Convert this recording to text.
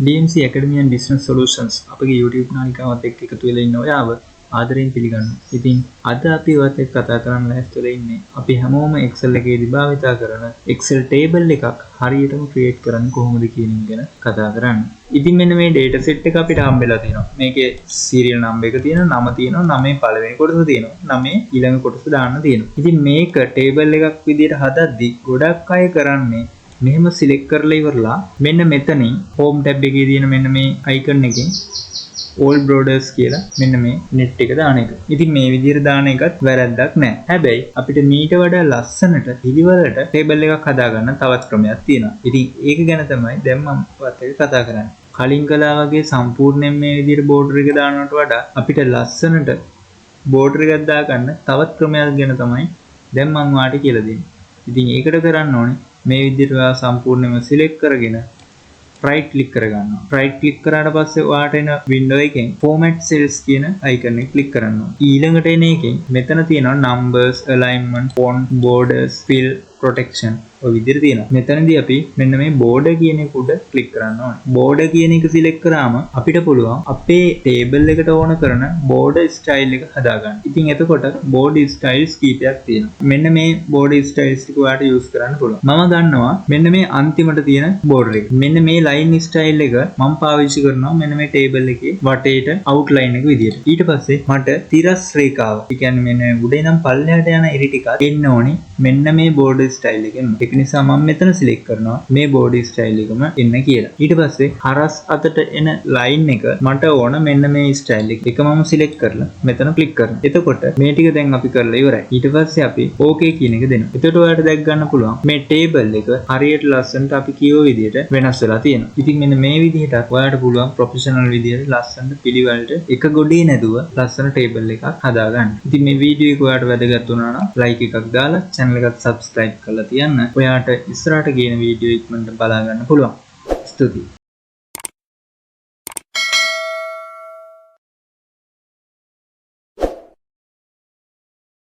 DMC Academy and Business Solutions අපගේ YouTube නාලිකාවත් එක්ක එකතු වෙලා ඉන්න ඔයාව ආදරයෙන් පිළිගන්නවා. ඉතින් අද අපි ඔයත් එක්ක කතා කරන්න ලෑස්තිලා ඉන්නේ අපි හැමෝම Excel එකේදී භාවිතා කරන Excel table එකක් හරියටම create කරන්නේ කොහොමද කියන එක ගැන කතා කරන්න. ඉතින් මෙන්න මේ data set එක අපිට හම්බෙලා තියෙනවා. මේකේ serial number එක තියෙනවා, නම තියෙනවා, නමේ පළවෙනි කොටස තියෙනවා, නමේ ඊළඟ කොටස දාන්න තියෙනවා. ඉතින් මේක table එකක් විදිහට හදද්දි ගොඩක් අය කරන්නේ මෙහෙම සිලෙක්ට් කරලා ඉවරලා මෙන්න මෙතනින් home tab එකේ තියෙන මෙන්න මේ icon එකෙන් all borders කියලා මෙන්න මේ net එක දාන එක. ඉතින් මේ විදිහට දාන එකත් වැරද්දක් නෑ. හැබැයි අපිට මීට වඩා ලස්සනට පිළිවෙලට table එකක් හදාගන්න තවත් ක්‍රමයක් තියෙනවා. ඉතින් ඒක ගැන තමයි දැන් මම ඔයත් එක්ක කතා කරන්නේ. කලින් කළා වගේ සම්පූර්ණයෙන් මේ විදිහට border එක දානවට වඩා අපිට ලස්සනට border එකක් දාගන්න තවත් ක්‍රමයක් ගැන තමයි දැන් මම ඔයාලට කියලා දෙන්නේ. ඉතින් ඒකට කරන්න ඕනේ මේ විදිහට ඔයා සම්පූර්ණයෙන්ම සිලෙක්ට් කරගෙන right click කරගන්නවා. right click කරාට පස්සේ ඔයාට එන window එකෙන් format cells කියන icon එක click කරනවා. ඊළඟට එන එකෙන් මෙතන තියෙනවා numbers, alignment, font, borders, fill, protection ඔය විදිහට තියෙනවා. මෙතනදී අපි මෙන්න මේ border කියන එක උඩ click කරන්න ඕනේ. border කියන එක select කරාම අපිට පුළුවන් අපේ table එකට ඕන කරන border style එක හදාගන්න. ඉතින් එතකොට border styles කීපයක් තියෙනවා. මෙන්න මේ border styles ටික ඔයාලට use කරන්න පුළුවන්. මම ගන්නවා මෙන්න මේ අන්තිමට තියෙන border එක. මෙන්න මේ line style එක මම පාවිච්චි කරනවා මෙන්න මේ table එකේ වටේට outline එක විදිහට. ඊට පස්සේ මට තිරස් රේඛාව. ඒ කියන්නේ මෙන්න උඩ ඉඳන් පල්ලෙහාට යන ඉරි ටිකක් එන්න ඕනේ මෙන්න මේ border style එකෙන්. ඒක නිසා මම මෙතන select කරනවා මේ body style එකම එන්න කියලා. ඊට පස්සේ හරස් අතට එන line එක මට ඕන මෙන්න මේ style එක. ඒක මම select කරලා මෙතන click කරනවා. එතකොට මේ ටික දැන් අපි කරලා ඉවරයි. ඊට පස්සේ අපි okay කියන එක දෙනවා. එතකොට ඔයාලට දැක් ගන්න පුළුවන් මේ table එක හරියට ලස්සනට අපි කියෝ විදිහට වෙනස් වෙලා තියෙනවා. ඉතින් මෙන්න මේ විදිහට ඔයාලට පුළුවන් professional විදිහට ලස්සනට පිළිවෙලට එක ගොඩේ නැදුව ලස්සන table එකක් හදාගන්න. ඉතින් මේ වීඩියෝ එක ඔයාලට වැදගත් වුණා නම් like එකක් දාලා channel එකත් subscribe කරලා තියන්න. ඔයාට ඉස්සරහට ගේන වීඩියෝ ඉක්මනට බලා ගන්න පුළුවන්. ස්තුතියි.